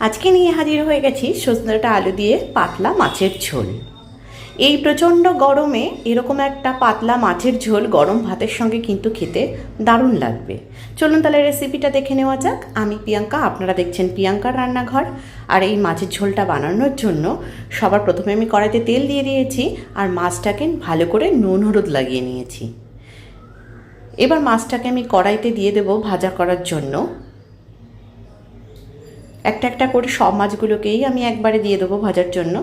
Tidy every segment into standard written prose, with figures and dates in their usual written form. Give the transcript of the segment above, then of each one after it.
আজকে নিয়ে হাজির হয়ে গেছি সজনে ডাঁটা আলু দিয়ে পাতলা মাছের ঝোল। এই প্রচণ্ড গরমে এরকম একটা পাতলা মাছের ঝোল গরম ভাতের সঙ্গে কিন্তু খেতে দারুণ লাগবে। চলুন তাহলে রেসিপিটা দেখে নেওয়া যাক। আমি প্রিয়াঙ্কা, আপনারা দেখছেন প্রিয়াঙ্কার রান্নাঘর। আর এই মাছের ঝোলটা বানানোর জন্য সবার প্রথমে আমি কড়াইতে তেল দিয়ে দিয়েছি আর মাছটাকে ভালো করে নুন হলুদ লাগিয়ে নিয়েছি। এবার মাছটাকে আমি কড়াইতে দিয়ে দেবো ভাজা করার জন্য। একটা একটা করে সব মাছগুলোকেই আমি একবারে দিয়ে দেবো ভাজার জন্য।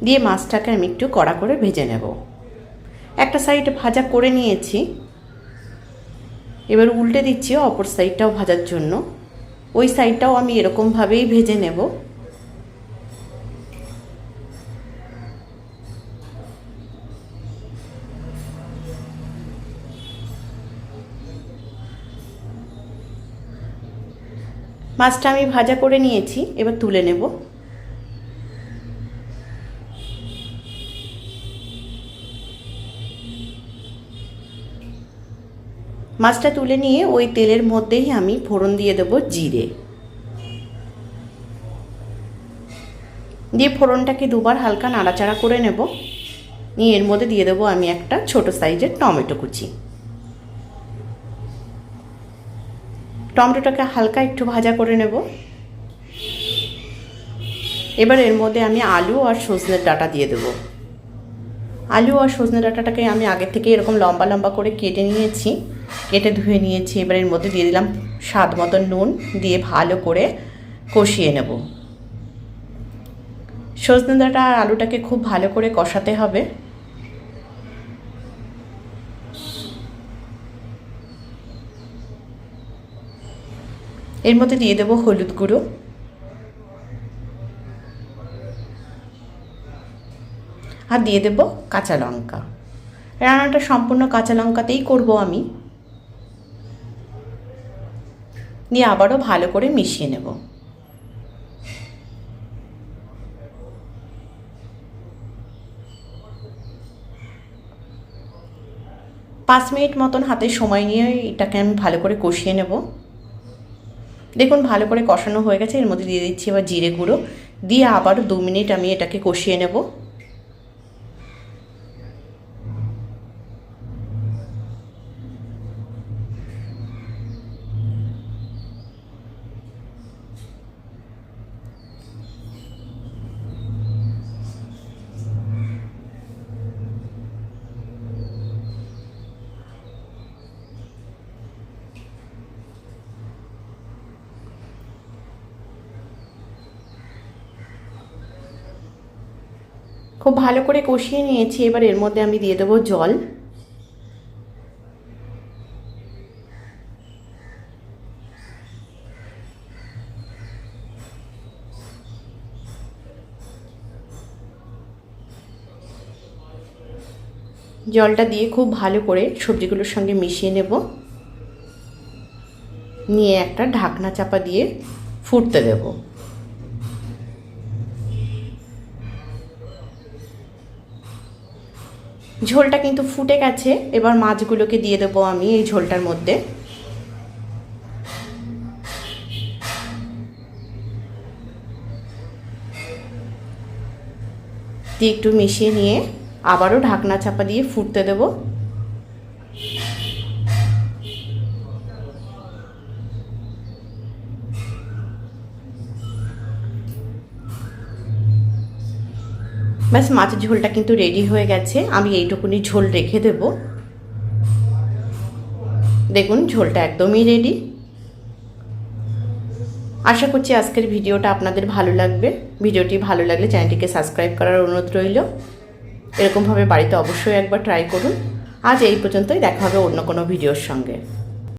দিয়ে মাছটাকে আমি একটু কড়া করে ভেজে নেব। একটা সাইড ভাজা করে নিয়েছি, এবার উল্টে দিচ্ছি অপর সাইডটাও ভাজার জন্য। ওই সাইডটাও আমি এরকমভাবেই ভেজে নেব। মাছটা আমি ভাজা করে নিয়েছি, এবার তুলে নেব। মাছটা তুলে নিয়ে ওই তেলের মধ্যেই আমি ফোড়ন দিয়ে দেব জিরে। দিয়ে ফোড়নটাকে দুবার হালকা নাড়াচাড়া করে নেব। নিয়ে এর মধ্যে দিয়ে দেবো আমি একটা ছোট সাইজের টমেটো কুচি। টমেটোটাকে হালকা একটু ভাজা করে নেব। এবার এর মধ্যে আমি আলু আর সজনের ডাঁটা দিয়ে দেবো। আলু আর সজনে ডাঁটাটাকে আমি আগে থেকে এরকম লম্বা লম্বা করে কেটে নিয়েছি, কেটে ধুয়ে নিয়েছি। এবার এর মধ্যে দিয়ে দিলাম স্বাদ মতো নুন, দিয়ে ভালো করে কষিয়ে নেব। সজনে ডাঁটা আর আলুটাকে খুব ভালো করে কষাতে হবে। এর মধ্যে দিয়ে দেবো হলুদ গুঁড়ো, আর দিয়ে দেব কাঁচা লঙ্কা। রান্নাটা সম্পূর্ণ কাঁচা লঙ্কাতেই করব আমি। দিয়ে আবারও ভালো করে মিশিয়ে নেব। 5 মিনিট মতন হাতে সময় নিয়ে এটাকে আমি ভালো করে কষিয়ে নেব। দেখুন ভালো করে কষানো হয়ে গেছে। এর মধ্যে দিয়ে দিচ্ছি এবার জিরে গুঁড়ো, দিয়ে আবারও 2 মিনিট আমি এটাকে কষিয়ে নেব। খুব ভালো করে কষিয়ে নিয়েছি। এবার এর মধ্যে আমি দিয়ে দেবো জল। জলটা দিয়ে খুব ভালো করে সবজিগুলোর সঙ্গে মিশিয়ে নেব। নিয়ে একটা ঢাকনা চাপা দিয়ে ফুটতে দেব। ঝোলটা কিন্তু ফুটে গেছে। এবার মাছগুলোকে দিয়ে দেবো আমি এই ঝোলটার মধ্যে। দিয়ে একটু মিশিয়ে নিয়ে আবারও ঢাকনা চাপা দিয়ে ফুটতে দেব। ব্যাস মাছের ঝোলটা কিন্তু রেডি হয়ে গেছে। আমি এইটুকুনি ঝোল রেখে দেব। দেখুন ঝোলটা একদমই রেডি। আশা করছি আজকের ভিডিওটা আপনাদের ভালো লাগবে। ভিডিওটি ভালো লাগলে চ্যানেলটিকে সাবস্ক্রাইব করার অনুরোধ রইল। এরকমভাবে বাড়িতে অবশ্যই একবার ট্রাই করুন। আজ এই পর্যন্তই, দেখা হবে অন্য কোনো ভিডিওর সঙ্গে।